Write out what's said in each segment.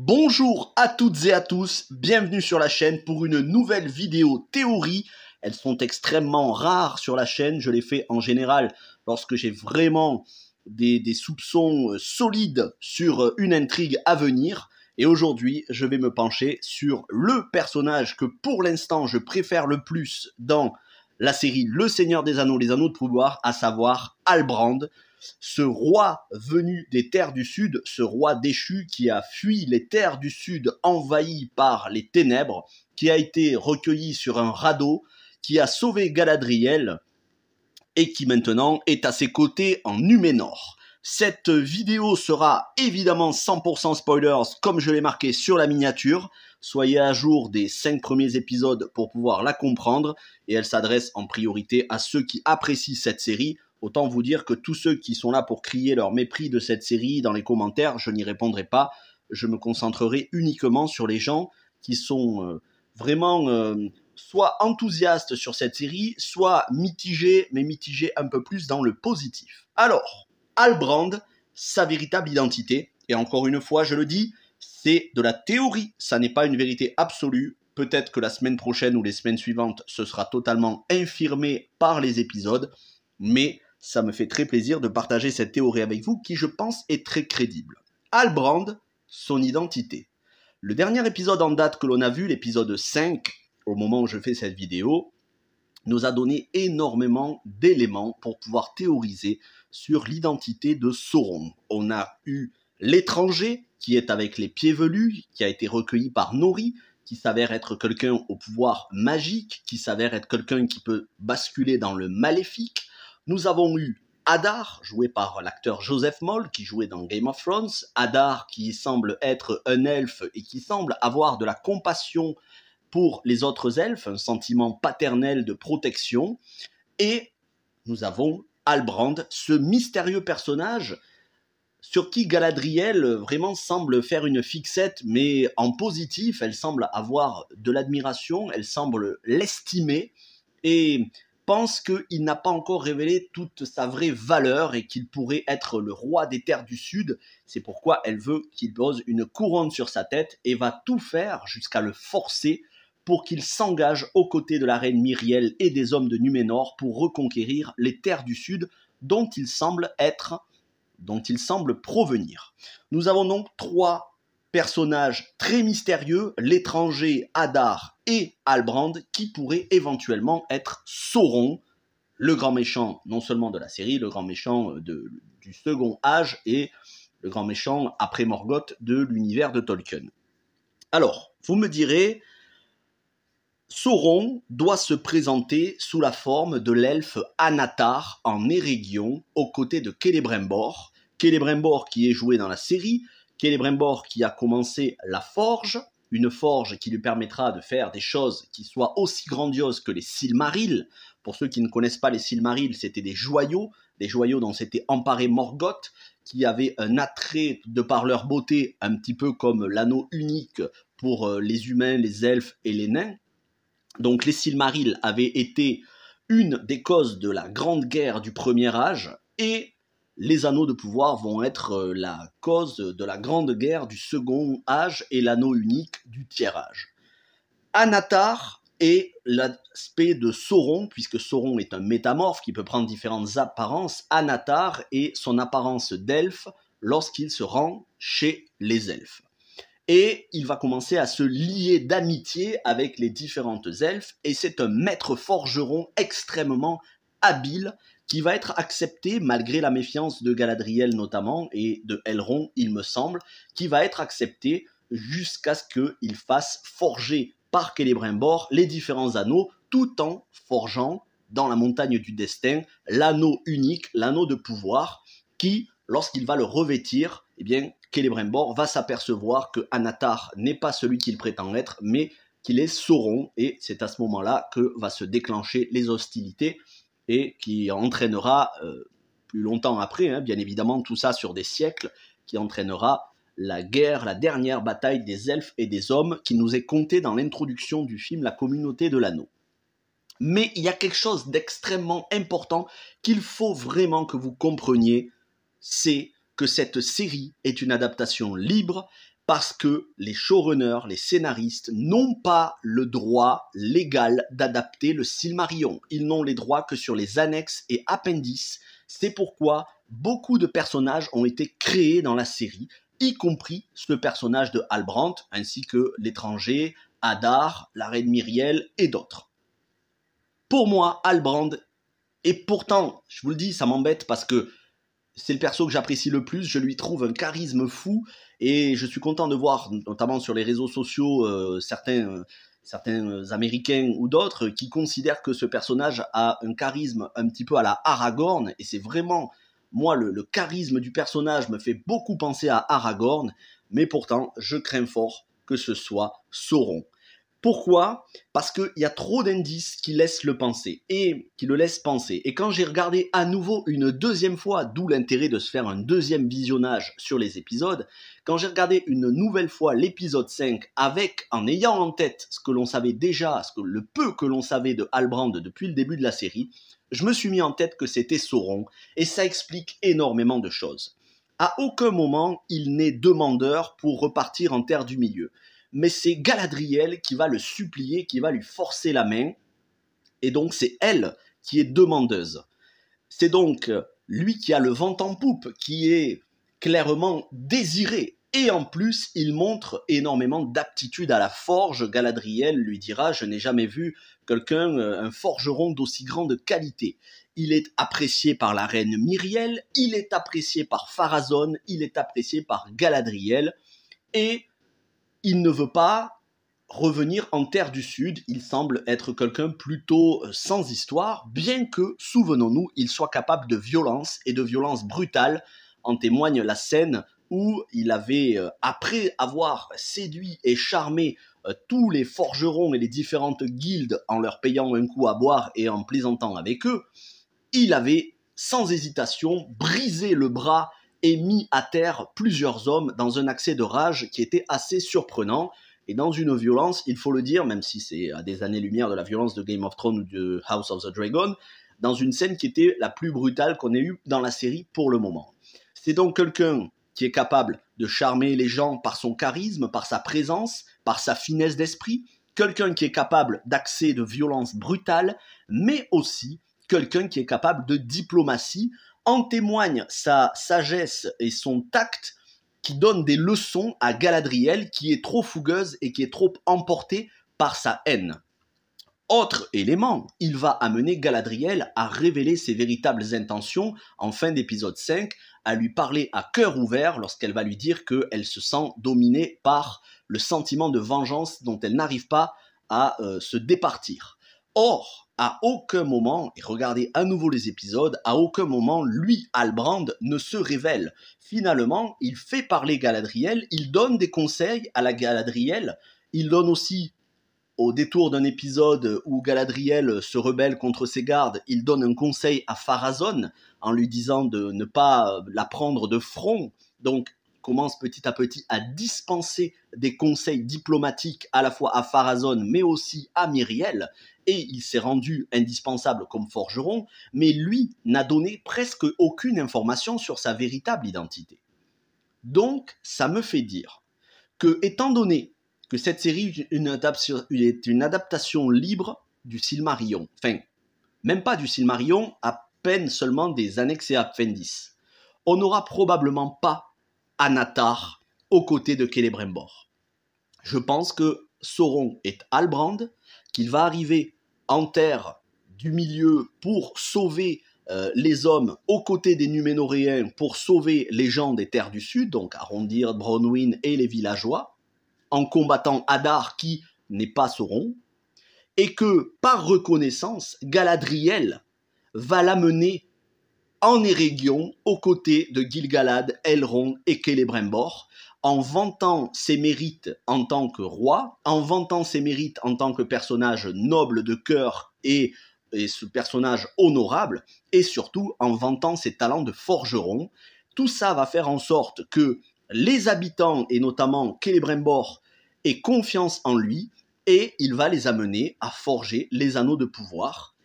Bonjour à toutes et à tous, bienvenue sur la chaîne pour une nouvelle vidéo théorie. Elles sont extrêmement rares sur la chaîne, je les fais en général lorsque j'ai vraiment des soupçons solides sur une intrigue à venir. Et aujourd'hui, je vais me pencher sur le personnage que pour l'instant je préfère le plus dans la série Le Seigneur des Anneaux, les Anneaux de Pouvoir, à savoir Halbrand. Ce roi venu des terres du sud, ce roi déchu qui a fui les terres du sud envahies par les ténèbres, qui a été recueilli sur un radeau, qui a sauvé Galadriel et qui maintenant est à ses côtés en Numénor. Cette vidéo sera évidemment 100% spoilers comme je l'ai marqué sur la miniature. Soyez à jour des 5 premiers épisodes pour pouvoir la comprendre et elle s'adresse en priorité à ceux qui apprécient cette série. Autant vous dire que tous ceux qui sont là pour crier leur mépris de cette série dans les commentaires, je n'y répondrai pas. Je me concentrerai uniquement sur les gens qui sont vraiment soit enthousiastes sur cette série, soit mitigés, mais mitigés un peu plus dans le positif. Alors, Halbrand, sa véritable identité, et encore une fois, je le dis, c'est de la théorie, ça n'est pas une vérité absolue. Peut-être que la semaine prochaine ou les semaines suivantes, ce sera totalement infirmé par les épisodes, mais ça me fait très plaisir de partager cette théorie avec vous qui, je pense, est très crédible. Halbrand, son identité. Le dernier épisode en date que l'on a vu, l'épisode 5, au moment où je fais cette vidéo, nous a donné énormément d'éléments pour pouvoir théoriser sur l'identité de Sauron. On a eu l'étranger qui est avec les pieds velus, qui a été recueilli par Nori, qui s'avère être quelqu'un au pouvoir magique, qui s'avère être quelqu'un qui peut basculer dans le maléfique. Nous avons eu Adar, joué par l'acteur Joseph Moll, qui jouait dans Game of Thrones. Adar, qui semble être un elfe et qui semble avoir de la compassion pour les autres elfes, un sentiment paternel de protection. Et nous avons Halbrand, ce mystérieux personnage sur qui Galadriel vraiment semble faire une fixette, mais en positif, elle semble avoir de l'admiration, elle semble l'estimer, et pense qu'il n'a pas encore révélé toute sa vraie valeur et qu'il pourrait être le roi des terres du sud. C'est pourquoi elle veut qu'il pose une couronne sur sa tête et va tout faire jusqu'à le forcer pour qu'il s'engage aux côtés de la reine Myriel et des hommes de Numénor pour reconquérir les terres du sud dont il semble provenir. Nous avons donc 3 personnages très mystérieux, l'étranger, Adar et Halbrand, qui pourraient éventuellement être Sauron, le grand méchant non seulement de la série, le grand méchant du second âge et le grand méchant après Morgoth de l'univers de Tolkien. Alors, vous me direz, Sauron doit se présenter sous la forme de l'elfe Anatar en Erégion, aux côtés de Celebrimbor. Celebrimbor qui est joué dans la série, Celebrimbor qui a commencé la forge, une forge qui lui permettra de faire des choses qui soient aussi grandioses que les Silmarils. Pour ceux qui ne connaissent pas les Silmarils, c'était des joyaux dont s'était emparé Morgoth, qui avaient un attrait de par leur beauté, un petit peu comme l'anneau unique pour les humains, les elfes et les nains. Donc les Silmarils avaient été une des causes de la grande guerre du premier âge, et les anneaux de pouvoir vont être la cause de la grande guerre du second âge et l'anneau unique du tiers âge. Anatar est l'aspect de Sauron, puisque Sauron est un métamorphe qui peut prendre différentes apparences. Anatar est son apparence d'elfe lorsqu'il se rend chez les elfes. Et il va commencer à se lier d'amitié avec les différentes elfes, et c'est un maître forgeron extrêmement habile qui va être accepté, malgré la méfiance de Galadriel notamment, et de Elrond, il me semble, qui va être accepté jusqu'à ce qu'il fasse forger par Celebrimbor les différents anneaux, tout en forgeant dans la montagne du destin l'anneau unique, l'anneau de pouvoir, qui, lorsqu'il va le revêtir, eh bien, Celebrimbor va s'apercevoir que Anatar n'est pas celui qu'il prétend être, mais qu'il est Sauron, et c'est à ce moment-là que va se déclencher les hostilités, et qui entraînera, plus longtemps après, bien évidemment, tout ça sur des siècles, qui entraînera la guerre, la dernière bataille des elfes et des hommes, qui nous est contée dans l'introduction du film La Communauté de l'Anneau. Mais il y a quelque chose d'extrêmement important qu'il faut vraiment que vous compreniez, c'est que cette série est une adaptation libre parce que les showrunners, les scénaristes n'ont pas le droit légal d'adapter le Silmarillion. Ils n'ont les droits que sur les annexes et appendices. C'est pourquoi beaucoup de personnages ont été créés dans la série, y compris ce personnage de Halbrand, ainsi que l'étranger, Adar, la reine Myriel et d'autres. Pour moi, Halbrand, et pourtant, je vous le dis, ça m'embête parce que c'est le perso que j'apprécie le plus, je lui trouve un charisme fou et je suis content de voir, notamment sur les réseaux sociaux, certains Américains ou d'autres qui considèrent que ce personnage a un charisme un petit peu à la Aragorn et c'est vraiment, moi, le charisme du personnage me fait beaucoup penser à Aragorn, mais pourtant, je crains fort que ce soit Sauron. Pourquoi ? Parce qu'il y a trop d'indices qui laissent le penser et qui le laissent penser. Et quand j'ai regardé à nouveau une deuxième fois, d'où l'intérêt de se faire un deuxième visionnage sur les épisodes, quand j'ai regardé une nouvelle fois l'épisode 5 en ayant en tête ce que l'on savait déjà, le peu que l'on savait de Halbrand depuis le début de la série, je me suis mis en tête que c'était Sauron et ça explique énormément de choses. À aucun moment il n'est demandeur pour repartir en Terre du Milieu. Mais c'est Galadriel qui va le supplier, qui va lui forcer la main, et donc c'est elle qui est demandeuse. C'est donc lui qui a le vent en poupe, qui est clairement désiré, et en plus il montre énormément d'aptitude à la forge. Galadriel lui dira « Je n'ai jamais vu un forgeron d'aussi grande qualité ». Il est apprécié par la reine Myriel, il est apprécié par Pharazôn, il est apprécié par Galadriel, et il ne veut pas revenir en Terre du Sud, il semble être quelqu'un plutôt sans histoire, bien que, souvenons-nous, il soit capable de violence et de violence brutale. En témoigne la scène où il avait, après avoir séduit et charmé tous les forgerons et les différentes guildes en leur payant un coup à boire et en plaisantant avec eux, il avait, sans hésitation, brisé le bras et mis à terre plusieurs hommes dans un accès de rage qui était assez surprenant et dans une violence, il faut le dire, même si c'est à des années-lumière de la violence de Game of Thrones ou de House of the Dragon, dans une scène qui était la plus brutale qu'on ait eue dans la série pour le moment. C'est donc quelqu'un qui est capable de charmer les gens par son charisme, par sa présence, par sa finesse d'esprit, quelqu'un qui est capable d'accès de violence brutale, mais aussi quelqu'un qui est capable de diplomatie. En témoigne sa sagesse et son tact qui donne des leçons à Galadriel qui est trop fougueuse et qui est trop emportée par sa haine. Autre élément, il va amener Galadriel à révéler ses véritables intentions en fin d'épisode 5, à lui parler à cœur ouvert lorsqu'elle va lui dire qu'elle se sent dominée par le sentiment de vengeance dont elle n'arrive pas à se départir. Or, à aucun moment, et regardez à nouveau les épisodes, à aucun moment, lui, Halbrand, ne se révèle. Finalement, il fait parler Galadriel, il donne des conseils à la Galadriel, il donne aussi, au détour d'un épisode où Galadriel se rebelle contre ses gardes, il donne un conseil à Pharazôn en lui disant de ne pas la prendre de front. Donc, commence petit à petit à dispenser des conseils diplomatiques à la fois à Pharazôn mais aussi à Myriel, et il s'est rendu indispensable comme forgeron, mais lui n'a donné presque aucune information sur sa véritable identité. Donc, ça me fait dire que, étant donné que cette série est une adaptation libre du Silmarillion, enfin, même pas du Silmarillion, à peine seulement des annexes et appendices, on n'aura probablement pas Anatar aux côtés de Celebrimbor. Je pense que Sauron est Halbrand, qu'il va arriver en Terre du Milieu pour sauver les hommes aux côtés des Numénoréens, pour sauver les gens des Terres du Sud, donc Arondir, Bronwyn et les villageois, en combattant Adar qui n'est pas Sauron, et que par reconnaissance, Galadriel va l'amener en Eregion, aux côtés de Gil-galad, Elrond et Celebrimbor, en vantant ses mérites en tant que roi, en vantant ses mérites en tant que personnage noble de cœur et ce personnage honorable, et surtout en vantant ses talents de forgeron. Tout ça va faire en sorte que les habitants, et notamment Celebrimbor, aient confiance en lui, et il va les amener à forger les anneaux de pouvoir.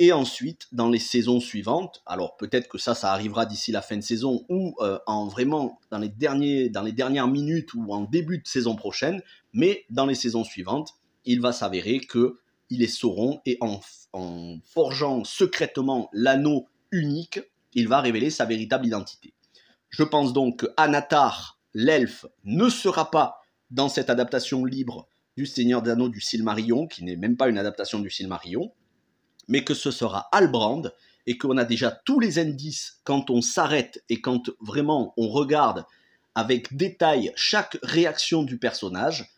Et ensuite, dans les saisons suivantes, alors peut-être que ça arrivera d'ici la fin de saison ou vraiment dans les dernières minutes ou en début de saison prochaine, mais dans les saisons suivantes, il va s'avérer qu'il est Sauron et en forgeant secrètement l'anneau unique, il va révéler sa véritable identité. Je pense donc qu'Anatar, l'elfe, ne sera pas dans cette adaptation libre du Seigneur des Anneaux du Silmarillion, qui n'est même pas une adaptation du Silmarillion, mais que ce sera Halbrand, et qu'on a déjà tous les indices quand on s'arrête et quand vraiment on regarde avec détail chaque réaction du personnage.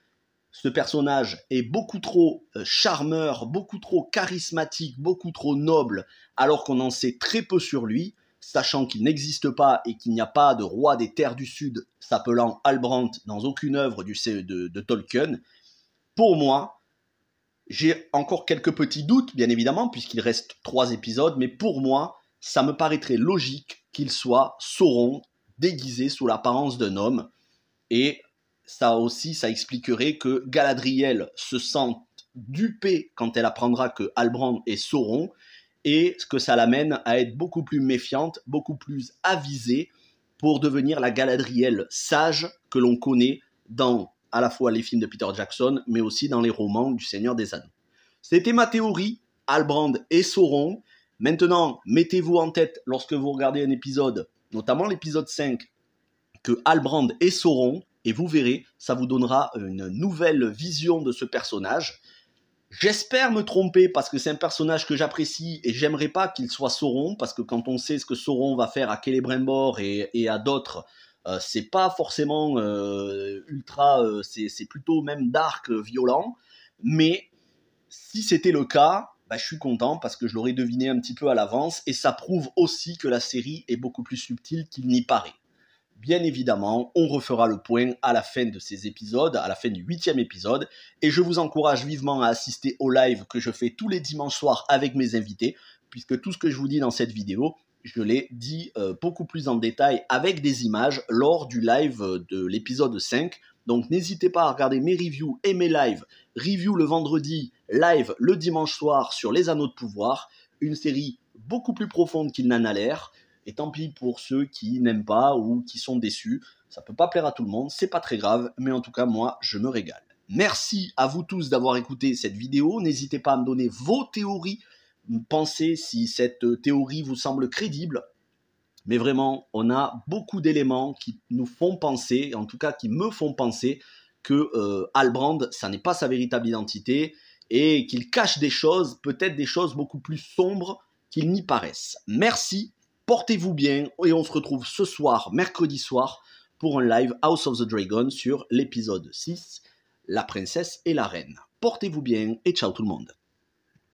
Ce personnage est beaucoup trop charmeur, beaucoup trop charismatique, beaucoup trop noble, alors qu'on en sait très peu sur lui, sachant qu'il n'existe pas et qu'il n'y a pas de roi des terres du Sud s'appelant Halbrand dans aucune œuvre de Tolkien. Pour moi, j'ai encore quelques petits doutes, bien évidemment, puisqu'il reste 3 épisodes, mais pour moi, ça me paraîtrait logique qu'il soit Sauron, déguisé sous l'apparence d'un homme. Et ça aussi, ça expliquerait que Galadriel se sente dupée quand elle apprendra que Halbrand est Sauron, et que ça l'amène à être beaucoup plus méfiante, beaucoup plus avisée, pour devenir la Galadriel sage que l'on connaît dans à la fois les films de Peter Jackson, mais aussi dans les romans du Seigneur des Anneaux. C'était ma théorie, Halbrand et Sauron. Maintenant, mettez-vous en tête, lorsque vous regardez un épisode, notamment l'épisode 5, que Halbrand est Sauron, et vous verrez, ça vous donnera une nouvelle vision de ce personnage. J'espère me tromper, parce que c'est un personnage que j'apprécie, et j'aimerais pas qu'il soit Sauron, parce que quand on sait ce que Sauron va faire à Celebrimbor et à d'autres, c'est pas forcément ultra, c'est plutôt même dark, violent, mais si c'était le cas, je suis content parce que je l'aurais deviné un petit peu à l'avance et ça prouve aussi que la série est beaucoup plus subtile qu'il n'y paraît. Bien évidemment, on refera le point à la fin de ces épisodes, à la fin du 8e épisode, et je vous encourage vivement à assister au live que je fais tous les dimanches soirs avec mes invités, puisque tout ce que je vous dis dans cette vidéo, je l'ai dit beaucoup plus en détail avec des images lors du live de l'épisode 5. Donc n'hésitez pas à regarder mes reviews et mes lives. Review le vendredi, live le dimanche soir sur Les Anneaux de Pouvoir. Une série beaucoup plus profonde qu'il n'en a l'air. Et tant pis pour ceux qui n'aiment pas ou qui sont déçus. Ça peut pas plaire à tout le monde, c'est pas très grave. Mais en tout cas, moi, je me régale. Merci à vous tous d'avoir écouté cette vidéo. N'hésitez pas à me donner vos théories. Pensez si cette théorie vous semble crédible. Mais vraiment, on a beaucoup d'éléments qui nous font penser, en tout cas qui me font penser, que Halbrand, ça n'est pas sa véritable identité et qu'il cache des choses, peut-être des choses beaucoup plus sombres qu'il n'y paraissent. Merci, portez-vous bien et on se retrouve ce soir, mercredi soir, pour un live House of the Dragon sur l'épisode 6, La princesse et la reine. Portez-vous bien et ciao tout le monde.